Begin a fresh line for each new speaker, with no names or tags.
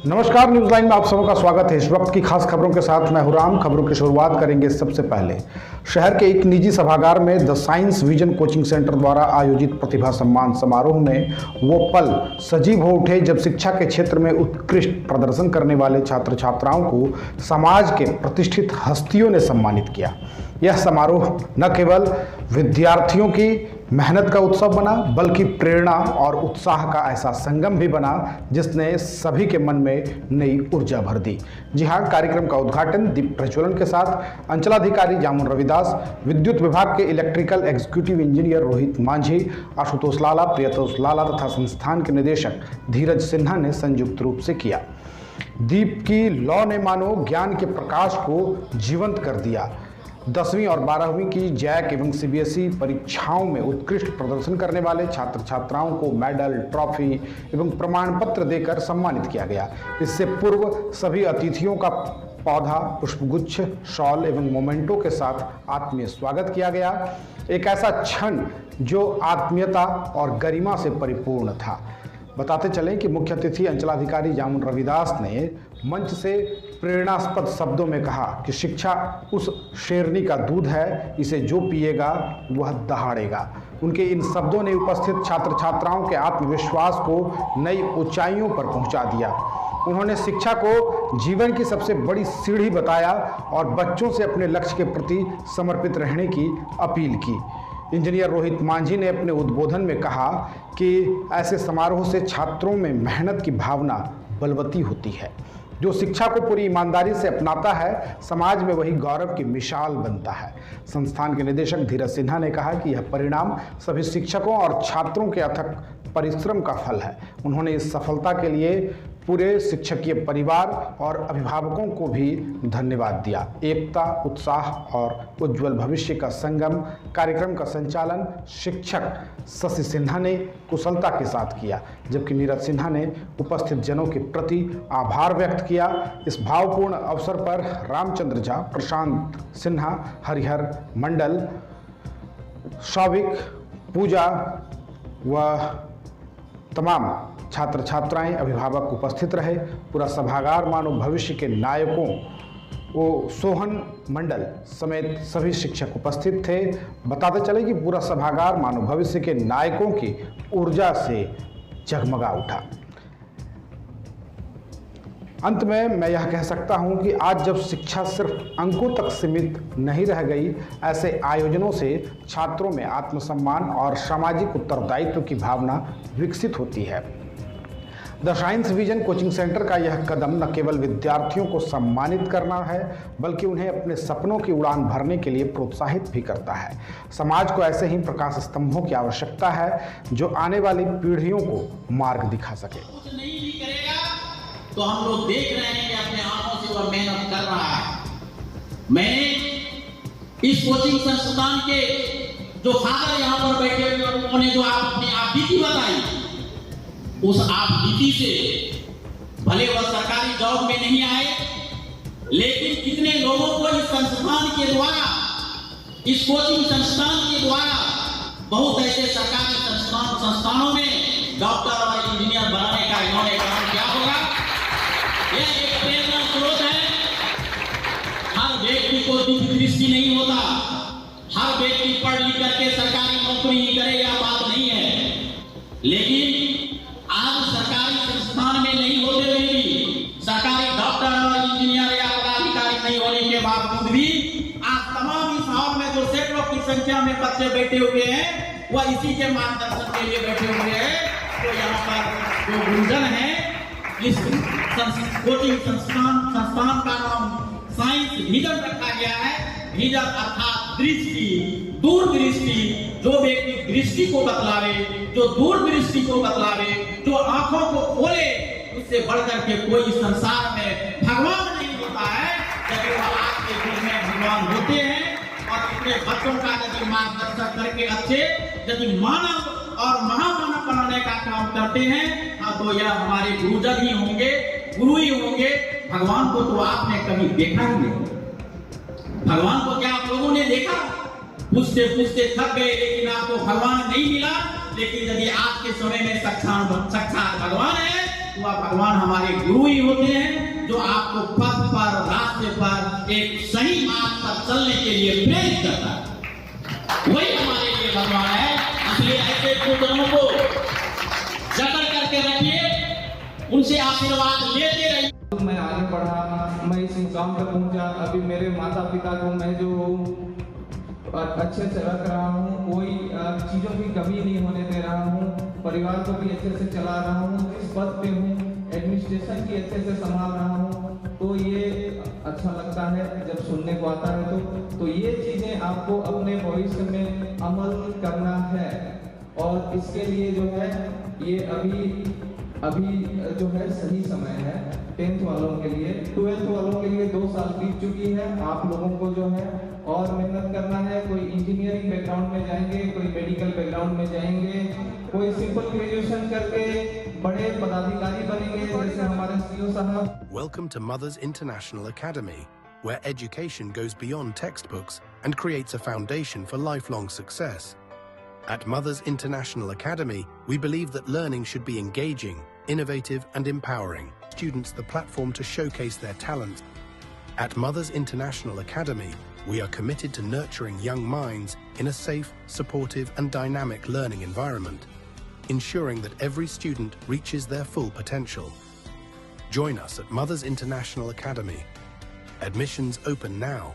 नमस्कार, news line में आप सबों का स्वागत है। इस वक्त की खास खबरों के साथ मैं हूं राम। खबरों की शुरुआत करेंगे सबसे पहले शहर के एक निजी सभागार में the science vision coaching centre द्वारा आयोजित प्रतिभा सम्मान समारोह में वो पल सजीव हो उठे जब शिक्षा के क्षेत्र में उत्कृष्ट प्रदर्शन करने वाले छात्र छात्राओं को समाज के प्रतिष्ठित हस्तियों ने सम्मानित किया। यह समारोह न केवल विद्यार्थियों की मेहनत का उत्सव बना बल्कि प्रेरणा और उत्साह का ऐसा संगम भी बना जिसने सभी के मन में नई ऊर्जा भर दी। जी हाँ, कार्यक्रम का उद्घाटन दीप प्रज्वलन के साथ अंचलाधिकारी जामुन रविदास, विद्युत विभाग के electrical executive engineer Rohit Manjhi, Ashutosh Lala, Priyatosh Lala तथा संस्थान के निदेशक धीरज सिन्हा ने संयुक्त रूप से किया। दीप की लौ ने मानो ज्ञान के प्रकाश को जीवंत कर दिया। 10वीं और 12वीं की जैक एवं सीबीएसई परीक्षाओं में उत्कृष्ट प्रदर्शन करने वाले छात्र छात्राओं को मेडल, ट्रॉफी एवं प्रमाण पत्र देकर सम्मानित किया गया। इससे पूर्व सभी अतिथियों का पौधा, पुष्पगुच्छ, शॉल एवं मोमेंटो के साथ आत्मीय स्वागत किया गया। एक ऐसा क्षण जो आत्मीयता और गरिमा से परिपूर्ण था। बताते चलें कि मुख्य अतिथि अंचलाधिकारी जामुन रविदास ने मंच से प्रेरणास्पद शब्दों में कहा कि शिक्षा उस शेरनी का दूध है, इसे जो पिएगा वह दहाड़ेगा। उनके इन शब्दों ने उपस्थित छात्र छात्राओं के आत्मविश्वास को नई ऊंचाइयों पर पहुंचा दिया। उन्होंने शिक्षा को जीवन की सबसे बड़ी सीढ़ी बताया और बच्चों से अपने लक्ष्य के प्रति समर्पित रहने की अपील की। इंजीनियर रोहित मांझी ने अपने उद्बोधन में कहा कि ऐसे समारोह से छात्रों में मेहनत की भावना बलवती होती है। जो शिक्षा को पूरी ईमानदारी से अपनाता है, समाज में वही गौरव की मिसाल बनता है। संस्थान के निदेशक धीरज सिन्हा ने कहा कि यह परिणाम सभी शिक्षकों और छात्रों के अथक परिश्रम का फल है। उन्होंने इस सफलता के लिए पूरे शिक्षकीय परिवार और अभिभावकों को भी धन्यवाद दिया। एकता, उत्साह और उज्जवल भविष्य का संगम कार्यक्रम का संचालन शिक्षक शशि सिन्हा ने कुशलता के साथ किया, जबकि नीरज सिन्हा ने उपस्थित जनों के प्रति आभार व्यक्त किया। इस भावपूर्ण अवसर पर रामचंद्र झा, प्रशांत सिन्हा, हरिहर मंडल, शौविक, पूजा व तमाम छात्र छात्राएं, अभिभावक उपस्थित रहे। पूरा सभागार मानो भविष्य के नायकों वो सोहन मंडल समेत सभी शिक्षक उपस्थित थे। बताते चले कि पूरा सभागार मानो भविष्य के नायकों की ऊर्जा से जगमगा उठा। अंत में मैं यह कह सकता हूं कि आज जब शिक्षा सिर्फ अंकों तक सीमित नहीं रह गई, ऐसे आयोजनों से छात्रों में आत्मसम्मान और सामाजिक उत्तरदायित्व की भावना विकसित होती है। The science vision coaching centre का यह कदम न केवल विद्यार्थियों को सम्मानित करना है बल्कि उन्हें अपने सपनों की उड़ान भरने के लिए प्रोत्साहित भी करता है। समाज को ऐसे ही प्रकाश स्तंभों की आवश्यकता है जो आने वाली पीढ़ियों को मार्ग दिखा सके।
नहीं भी करेगा तो हम लोग देख रहे हैं कि अपने आंखों से वह मेहनत कर रहा है। मैंने इस कोचिंग संस्थान के जो फादर यहाँ पर बैठे हुए और उन्होंने जो अपनी आप बीती बताई, उस आप नीति से भले वह सरकारी जॉब में नहीं आए, लेकिन कितने लोगों को इस संस्थान के द्वारा, इस कोचिंग संस्थान के द्वारा बहुत ऐसे सरकारी संस्थानों में डॉक्टर और इंजीनियर बनाने का इन्होंने काम किया होगा। यह एक प्रेरणा स्रोत है। हर व्यक्ति को दिव्य दृष्टि नहीं होता, हर व्यक्ति पढ़ लिख करके सरकारी नौकरी ही करे, यह बात नहीं है। लेकिन आज सरकारी संस्थान में नहीं होते हुए भी, सरकारी डॉक्टर और इंजीनियर या पदाधिकारी नहीं होने के बावजूद भी आज तमाम इस हॉल में जो सैकड़ों की संख्या में बच्चे बैठे हुए हैं, वह इसी के मार्गदर्शन के लिए बैठे हुए हैं। तो यहाँ पर जो गुरुजन है, इस कोचिंग संस्थान का नाम साइंस विजन रखा गया है। विजन अर्थात दृष्टि, दूरदृष्टि, जो व्यक्ति दृष्टि को बतलावे, जो दूरदृष्टि को बतलावे, जो आंखों को खोले, उससे बढ़कर के कोई संसार में भगवान नहीं होता है। यदि वह आज के युग में भगवान होते हैं और अपने बच्चों का यदि मार्गदर्शन करके अच्छे यदि मानव और महामानव बनाने का काम करते हैं, तो यह हमारे गुरुजन ही होंगे, गुरु ही होंगे। भगवान को तो आपने कभी देखा ही नहीं। भगवान को क्या आप लोगों ने देखा? पूछते पूछते थक गए, लेकिन आपको भगवान नहीं मिला। लेकिन यदि आज के समय में साक्षात भगवान है, तो अथवा भगवान हमारे गुरु ही होते हैं जो आपको पथ पर रास्ते पर एक सही मार्ग पर चलने के लिए प्रेरित करता है। वही हमारे लिए भगवान है। इसलिए ऐसे पुत्रों को जकड़ करके रखिए, उनसे आशीर्वाद लेते रहिए।
मैं आगे बढ़ा, मैं इस मुकाम पर पहुंचा। अभी मेरे माता पिता को मैं जो अच्छे से रख रहा हूँ, कोई चीज़ों की कमी नहीं होने दे रहा हूँ, परिवार को भी अच्छे से चला रहा हूँ, जिस पद पे हूँ एडमिनिस्ट्रेशन की अच्छे से संभाल रहा हूँ, तो ये अच्छा लगता है जब सुनने को आता है। तो ये चीज़ें आपको अपने भविष्य में अमल करना है और इसके लिए जो है ये अभी जो है सही समय है 10th वालों के लिए। 12th वालों के लिए 2 साल बीत चुकी है। आप लोगों को जो है और मेहनत करना है। कोई इंजीनियरिंग बैकग्राउंड में जाएंगे, कोई मेडिकल बैकग्राउंड में जाएंगे, कोई सिंपल ग्रेजुएशन करके बड़े पदाधिकारी बनेंगे जैसे हमारे सीईओ साहब।
Welcome to Mothers International Academy, where education goes beyond textbooks and creates a foundation for lifelong success. At Mothers International Academy, we believe that learning should be engaging, innovative, and empowering students the platform to showcase their talents. At Mothers International Academy, we are committed to nurturing young minds in a safe, supportive, and dynamic learning environment, ensuring that every student reaches their full potential. Join us at Mothers International Academy. Admissions open now.